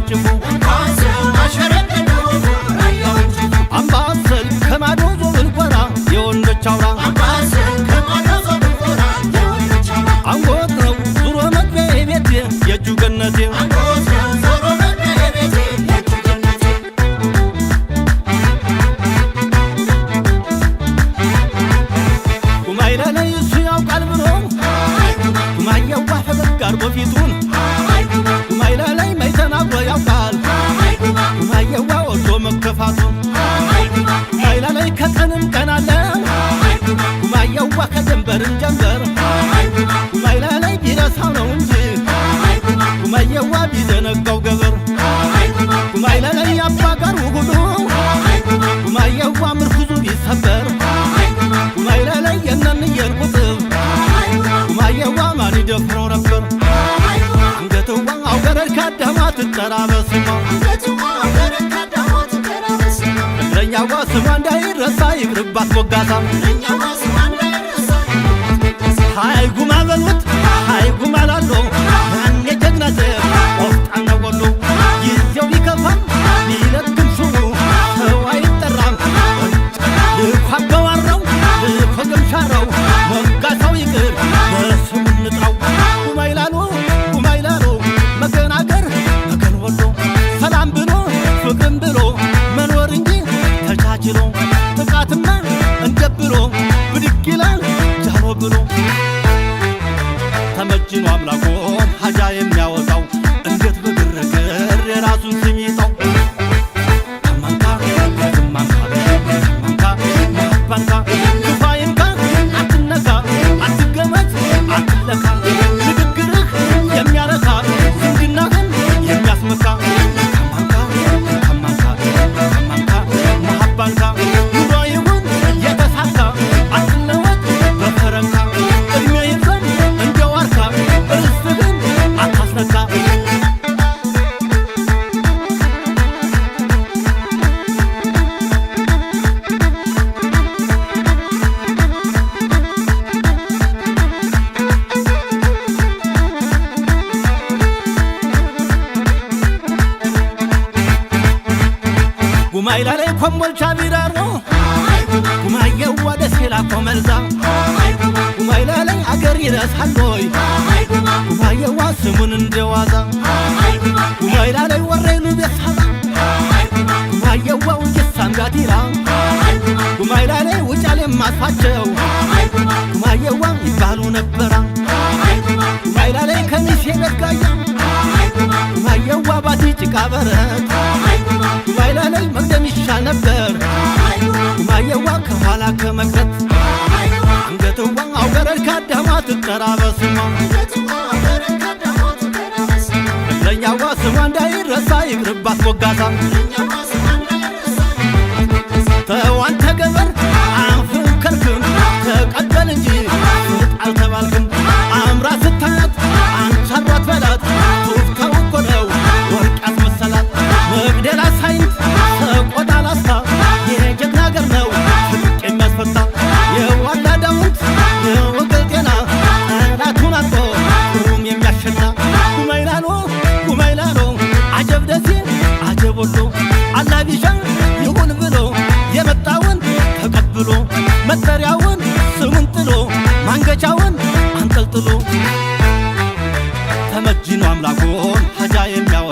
ወንጭፉ አምባሰል ከማዶ ዞብል ጎራ የወንዶች አውራ አንጎት ነው ዙሮ መግቢያ ቤቴ የእጁ ገነቴ ጉማይላ ላይ እሱ ያውቃል ብሎ ጉማየዋ ፈገግ አርጎ ፊቱን ጉማይላ ላይ ማይተናግሮ ያውቃል ጉማየዋ ወዶ መከፋቱን ጉማይላ ላይ ከቀንም ቀን አለ ጉማየዋ ከጀንበርን ጀንበር ጉማይላ ላይ ቢረሳው ነው እንጂ ጉማየዋ ቢዘነጋው ገበር ጉማይላ ላይ አባጋሩ ሁሉ ጉማየዋ ምርኩዙ ቢሰበር ጉማይላ ላይ የነንየን ቁጥብ ጉማየዋ ማን ይደፍረው ነበር አንገትዋ አውገረድ ካዳማ ትጠራበስማ እግረኛዋ ስሟ እንዳይረሳ ይብርባት ቦጋታ ሃይ ጉማ በሉት ሃይ ጉማ ላሎ ያኔ ጀግና ዘብ ቆፍጣና ወሎ ጊዜው ቢከፋም ቢለግም ሹሙ ሰው አይጠራም ልኳ አበዋራው ልኮ ገምሻራው ሞጋሳው ይቅር በስሙ እንጥራው ጉማይላሎ መገናገር መገን ወሎ ሰላም ብሎ ፍቅርም ብሎ መኖር እንጂ ተቻችሎ ጥቃትማ እንደብሎ ብድግ ይላል ጃሎ ብሎ ተመጅኖ አምላኮ ሀጃ የሚያወጣው እንዴት በግርግር የራሱን ስም ይጠው ከማንካ ማባንካ ክፋይንካ አትነካ አትገመት አትለካ ንግግርህ የሚያረካ ዝምድናህን የሚያስመካ ከማንካ ማባንካ ኑሮ ይሁን የተሳካ አትለወጥ በፈረንካ እድሜ ይርዘም እንደ ዋርካ ርስትህን አታስነካ ጉማይላ ላይ ኮምቦልቻ ቢራሮ ጉማየዋ ደሴ ላኮ መልዛ ጉማይላ ላይ አገር ይረሳል ወይ ጉማየዋ ስሙን እንደዋዛ ጉማይላ ላይ ወሬሉ ቤሳባ ጉማየዋ ውጅሳም ጋቲራ ጉማይላ ላይ ውጫሌ ማጥፋቸው ጉማየዋ ይባሉ ነበራ ጉማይላ ላይ ከሚሴ ነጋያ ጉማየዋ ባቲ ጭቃ በረት ጉማይላ ላይ መቅደም ይሻል ነበር ጉማየዋ ከኋላ ከመቅረት አንገትዋ አውገረድ ካዳማ ትጠራበስማ እግረኛዋ ስሟ እንዳይረሳ ይብርባት ቦጋታ ተው አንተ ገበር አንፍን ከልክም ተቀበል እንጂ ፍጥ አልተባልክም አምራ ስታያት አንቻሯት በላት ቱፍተው እኮ ነው ወርቅ ያስመሰላት መግደላ ሳይንት ተቆጣ ላስታ የጀግና አገር ነው ፍቅ የሚያስፈታ የዋላ ዳውንት የወገል ጤና ጠላቱን አጥቶ ቁም የሚያሸና ጉማይላሎ አጀብ ደሴ አጀብ ወሎ አላቢሻ ይሁን ብሎ የመጣውን ተቀብሎ መጠሪያውን ስሙን ጥሎ ማንገቻውን አንጠልጥሎ ተመጅኖ አምላኮን ሀጃ የሚያው